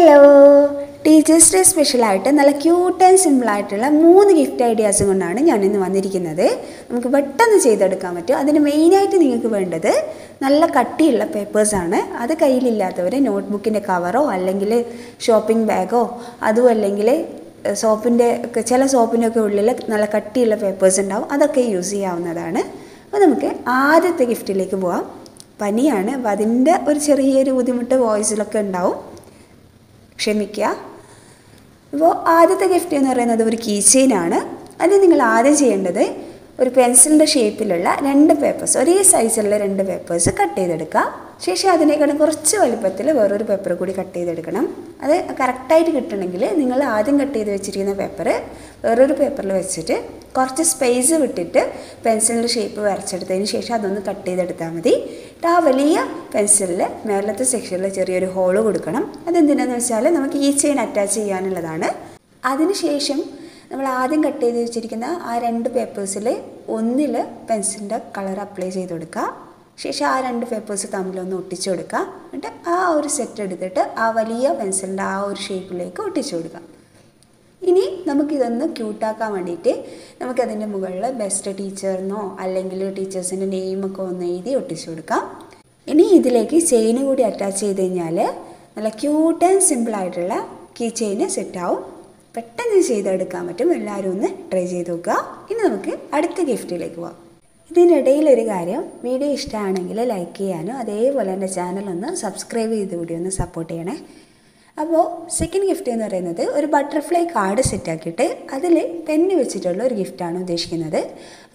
Hello, teachers day സ്പെഷ്യലായിട്ട് നല്ല cute and സിമ്പിളായിട്ടുള്ള 3 ഗിഫ്റ്റ് ഐഡിയാസ് കൊണ്ടാണ് ഞാനിന്ന് വന്നിരിക്കുന്നത്. നമുക്ക് പെട്ടെന്ന് ചെയ്തെടുക്കാൻ പറ്റും. അതിന് മെയിനായിട്ട് നിങ്ങൾക്ക് വേണ്ടത് നല്ല കട്ടിയുള്ള പേപ്പേഴ്സാണ്. അത് കയ്യിലില്ലാത്തവർ നോട്ട്ബുക്കിൻ്റെ കവറോ അല്ലെങ്കിൽ ഷോപ്പിംഗ് ബാഗോ അതും അല്ലെങ്കിൽ ചില സോപ്പിൻ്റെയൊക്കെ ഉള്ളിൽ നല്ല കട്ടിയുള്ള പേപ്പേഴ്സ് ഉണ്ടാവും. അതൊക്കെ യൂസ് ചെയ്യാവുന്നതാണ്. അപ്പോൾ നമുക്ക് ആദ്യത്തെ ഗിഫ്റ്റിലേക്ക് പോവാം. പനിയാണ്, അപ്പോൾ അതിൻ്റെ ഒരു ചെറിയൊരു ബുദ്ധിമുട്ട് വോയിസിലൊക്കെ ഉണ്ടാവും, ക്ഷമിക്കുക. അപ്പോൾ ആദ്യത്തെ ഗിഫ്റ്റ് എന്ന് പറയുന്നത് ഒരു കീ ചെയിനാണ്. അതിന് നിങ്ങൾ ആദ്യം ചെയ്യേണ്ടത് ഒരു പെൻസിലിൻ്റെ ഷേപ്പിലുള്ള 2 പേപ്പേഴ്സ്, ഒരേ സൈസിലുള്ള 2 പേപ്പേഴ്സ് കട്ട് ചെയ്തെടുക്കുക. ശേഷം അതിനേക്കാളും കുറച്ച് വലുപ്പത്തിൽ വേറൊരു പേപ്പർ കൂടി കട്ട് ചെയ്തെടുക്കണം. അത് കറക്റ്റായിട്ട് കിട്ടണമെങ്കിൽ നിങ്ങൾ ആദ്യം കട്ട് ചെയ്ത് വെച്ചിരിക്കുന്ന പേപ്പർ വേറൊരു പേപ്പറിൽ വെച്ചിട്ട് കുറച്ച് സ്പേസ് വിട്ടിട്ട് പെൻസിലിൻ്റെ ഷേപ്പ് വരച്ചെടുത്തതിന് ശേഷം അതൊന്ന് കട്ട് ചെയ്തെടുത്താൽ മതി. ആ വലിയ പെൻസിലിൽ മേലത്തെ സെക്ഷനിൽ ചെറിയൊരു ഹോള് കൊടുക്കണം. അതെന്തിനാണെന്ന് വെച്ചാൽ നമുക്ക് ഈ ചെയിൻ അറ്റാച്ച് ചെയ്യാനുള്ളതാണ്. അതിനുശേഷം നമ്മൾ ആദ്യം കട്ട് ചെയ്ത് വെച്ചിരിക്കുന്ന ആ 2 പേപ്പേഴ്സിൽ ഒന്നിൽ പെൻസിലിൻ്റെ കളർ അപ്ലൈ ചെയ്ത് കൊടുക്കുക. ശേഷം ആ 2 പേപ്പേഴ്സ് തമ്മിലൊന്ന് ഒട്ടിച്ചു കൊടുക്കുക. എന്നിട്ട് ആ ഒരു സെറ്റ് എടുത്തിട്ട് ആ വലിയ പെൻസിലിൻ്റെ ആ ഒരു ഷേപ്പിലേക്ക് ഒട്ടിച്ചു കൊടുക്കുക. ഇനി നമുക്കിതൊന്ന് ക്യൂട്ടാക്കാൻ വേണ്ടിയിട്ട് നമുക്കതിൻ്റെ മുകളിൽ ബെസ്റ്റ് ടീച്ചറിനോ അല്ലെങ്കിൽ ടീച്ചേഴ്സിൻ്റെ നെയിമൊക്കെ ഒന്ന് എഴുതി ഒട്ടിച്ചു കൊടുക്കാം. ഇനി ഇതിലേക്ക് ചെയിന് കൂടി അറ്റാച്ച് ചെയ്ത് കഴിഞ്ഞാൽ നല്ല ക്യൂട്ട് ആൻഡ് സിമ്പിളായിട്ടുള്ള കീ ചെയിന് സെറ്റാവും. പെട്ടെന്ന് ചെയ്തെടുക്കാൻ പറ്റും. എല്ലാവരും ഒന്ന് ട്രൈ ചെയ്ത് നോക്കുക. ഇനി നമുക്ക് അടുത്ത ഗിഫ്റ്റിലേക്ക് പോകാം. ഇതിനിടയിലൊരു കാര്യം, വീഡിയോ ഇഷ്ടമാണെങ്കിൽ ലൈക്ക് ചെയ്യാനും അതേപോലെ എൻ്റെ ചാനലൊന്ന് സബ്സ്ക്രൈബ് ചെയ്ത് കൂടി ഒന്ന് സപ്പോർട്ട് ചെയ്യണേ. അപ്പോൾ സെക്കൻഡ് ഗിഫ്റ്റ് എന്ന് പറയുന്നത് ഒരു ബട്ടർഫ്ലൈ കാർഡ് സെറ്റാക്കിയിട്ട് അതിൽ പെന്ന് വെച്ചിട്ടുള്ള ഒരു ഗിഫ്റ്റാണ് ഉദ്ദേശിക്കുന്നത്.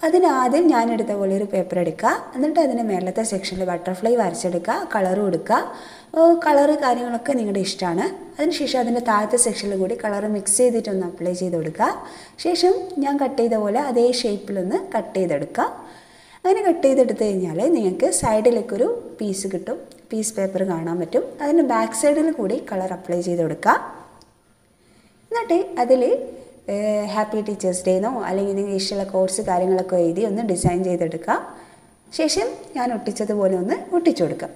അതിനാദ്യം ഞാനെടുത്ത പോലെ ഒരു പേപ്പർ എടുക്കുക. എന്നിട്ട് അതിൻ്റെ മേലത്തെ സെക്ഷനിൽ ബട്ടർഫ്ലൈ വരച്ചെടുക്കുക, കളർ കൊടുക്കുക. കളറ് കാര്യങ്ങളൊക്കെ നിങ്ങളുടെ ഇഷ്ടമാണ്. അതിനുശേഷം അതിൻ്റെ താഴത്തെ സെക്ഷനിൽ കൂടി കളർ മിക്സ് ചെയ്തിട്ടൊന്ന് അപ്ലൈ ചെയ്ത് കൊടുക്കുക. ശേഷം ഞാൻ കട്ട് ചെയ്ത പോലെ അതേ ഷേപ്പിലൊന്ന് കട്ട് ചെയ്തെടുക്കുക. അങ്ങനെ കട്ട് ചെയ്തെടുത്ത് കഴിഞ്ഞാൽ നിങ്ങൾക്ക് സൈഡിലേക്കൊരു പീസ് കിട്ടും, പീസ് പേപ്പർ കാണാൻ പറ്റും. അതിൻ്റെ ബാക്ക് സൈഡിൽ കൂടി കളർ അപ്ലൈ ചെയ്ത് കൊടുക്കുക. എന്നിട്ട് അതിൽ ഹാപ്പി ടീച്ചേഴ്സ് ഡേ എന്നോ അല്ലെങ്കിൽ നിങ്ങൾക്ക് ഇഷ്ടമുള്ള കോഴ്സ് കാര്യങ്ങളൊക്കെ എഴുതി ഒന്ന് ഡിസൈൻ ചെയ്തെടുക്കുക. ശേഷം ഞാൻ ഒട്ടിച്ചതുപോലെ ഒന്ന് ഒട്ടിച്ചു കൊടുക്കുക.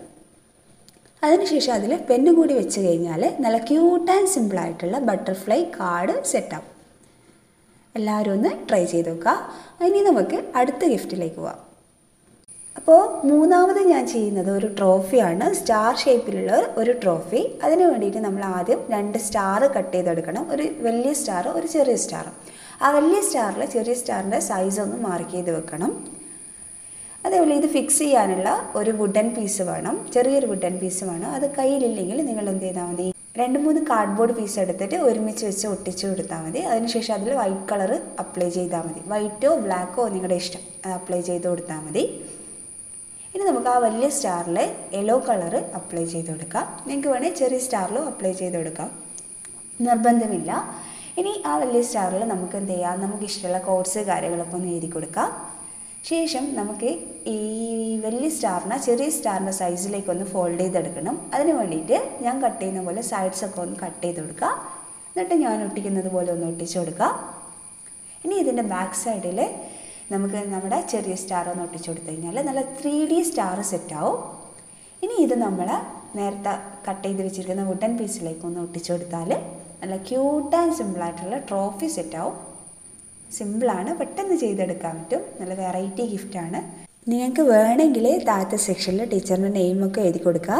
അതിനുശേഷം അതിൽ പെന്ന് കൂടി വെച്ച് കഴിഞ്ഞാൽ നല്ല ക്യൂട്ട് ആൻഡ് സിമ്പിളായിട്ടുള്ള ബട്ടർഫ്ലൈ കാർഡ് സെറ്റാവും. എല്ലാവരും ഒന്ന് ട്രൈ ചെയ്ത് നോക്കുക. ഇനി നമുക്ക് അടുത്ത ഗിഫ്റ്റിലേക്ക് പോവാം. അപ്പോൾ മൂന്നാമത് ഞാൻ ചെയ്യുന്നത് ഒരു ട്രോഫിയാണ്, സ്റ്റാർ ഷേപ്പിലുള്ള ഒരു ട്രോഫി. അതിന് വേണ്ടിയിട്ട് നമ്മൾ ആദ്യം 2 സ്റ്റാർ കട്ട് ചെയ്തെടുക്കണം. ഒരു വലിയ സ്റ്റാർ, ഒരു ചെറിയ സ്റ്റാർ. ആ വലിയ സ്റ്റാറിൽ ചെറിയ സ്റ്റാറിൻ്റെ സൈസ് ഒന്ന് മാർക്ക് ചെയ്ത് വെക്കണം. അതേപോലെ ഇത് ഫിക്സ് ചെയ്യാനുള്ള ഒരു വുഡൻ പീസ് വേണം, ചെറിയൊരു വുഡൻ പീസ് വേണം. അത് കയ്യിലില്ലെങ്കിൽ നിങ്ങൾ എന്ത് ചെയ്താൽ മതി, 2-3 കാർഡ്ബോർഡ് പീസ് എടുത്തിട്ട് ഒരുമിച്ച് വെച്ച് ഒട്ടിച്ച് കൊടുത്താൽ മതി. അതിനുശേഷം അതിൽ വൈറ്റ് കളർ അപ്ലൈ ചെയ്താൽ മതി. വൈറ്റോ ബ്ലാക്കോ നിങ്ങളുടെ ഇഷ്ടം, അത് അപ്ലൈ ചെയ്ത് കൊടുത്താൽ മതി. ഇനി നമുക്ക് ആ വലിയ സ്റ്റാറിൽ യെല്ലോ കളർ അപ്ലൈ ചെയ്ത് കൊടുക്കാം. നിങ്ങൾക്ക് വേണമെങ്കിൽ ചെറിയ സ്റ്റാറിലും അപ്ലൈ ചെയ്ത് കൊടുക്കാം, നിർബന്ധമില്ല. ഇനി ആ വലിയ സ്റ്റാറിൽ നമുക്ക് എന്ത് ചെയ്യാം, നമുക്ക് ഇഷ്ടമുള്ള കോഡ്സ് കാര്യങ്ങളൊക്കെ ഒന്ന് എഴുതി കൊടുക്കാം. ശേഷം നമുക്ക് ഈ വലിയ സ്റ്റാറിനെ ചെറിയ സ്റ്റാറിൻ്റെ സൈസിലേക്കൊന്ന് ഫോൾഡ് ചെയ്തെടുക്കണം. അതിന് വേണ്ടിയിട്ട് ഞാൻ കട്ട് ചെയ്യുന്ന പോലെ സൈഡ്സൊക്കെ ഒന്ന് കട്ട് ചെയ്ത് കൊടുക്കുക. എന്നിട്ട് ഞാൻ ഒട്ടിക്കുന്നത് പോലെ ഒന്ന് ഒട്ടിച്ച് കൊടുക്കുക. ഇനി ഇതിൻ്റെ ബാക്ക് സൈഡിൽ നമുക്ക് നമ്മുടെ ചെറിയ സ്റ്റാർ ഒന്ന് ഒട്ടിച്ചു കൊടുത്തു കഴിഞ്ഞാൽ നല്ല 3D സ്റ്റാർ സെറ്റാവും. ഇനി ഇത് നമ്മൾ നേരത്തെ കട്ട് ചെയ്ത് വെച്ചിരിക്കുന്ന വുഡൻ പീസിലേക്ക് ഒന്ന് ഒട്ടിച്ചു കൊടുത്താൽ നല്ല ക്യൂട്ട് ആൻഡ് സിമ്പിളായിട്ടുള്ള ട്രോഫി സെറ്റാവും. സിമ്പിളാണ്, പെട്ടെന്ന് ചെയ്തെടുക്കാൻ പറ്റും. നല്ല വെറൈറ്റി ഗിഫ്റ്റാണ്. നിങ്ങൾക്ക് വേണമെങ്കിൽ താഴത്തെ സെക്ഷനിൽ ടീച്ചറിൻ്റെ നെയിമൊക്കെ എഴുതി കൊടുക്കുക.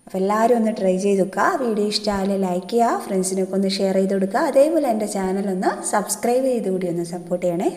അപ്പോൾ എല്ലാവരും ഒന്ന് ട്രൈ ചെയ്ത് നോക്കുക. വീഡിയോ ഇഷ്ടമായാലും ലൈക്ക് ചെയ്യുക, ഫ്രണ്ട്സിനൊക്കെ ഒന്ന് ഷെയർ ചെയ്ത് കൊടുക്കുക. അതേപോലെ എൻ്റെ ചാനലൊന്ന് സബ്സ്ക്രൈബ് ചെയ്ത് കൂടി ഒന്ന് സപ്പോർട്ട് ചെയ്യണേ.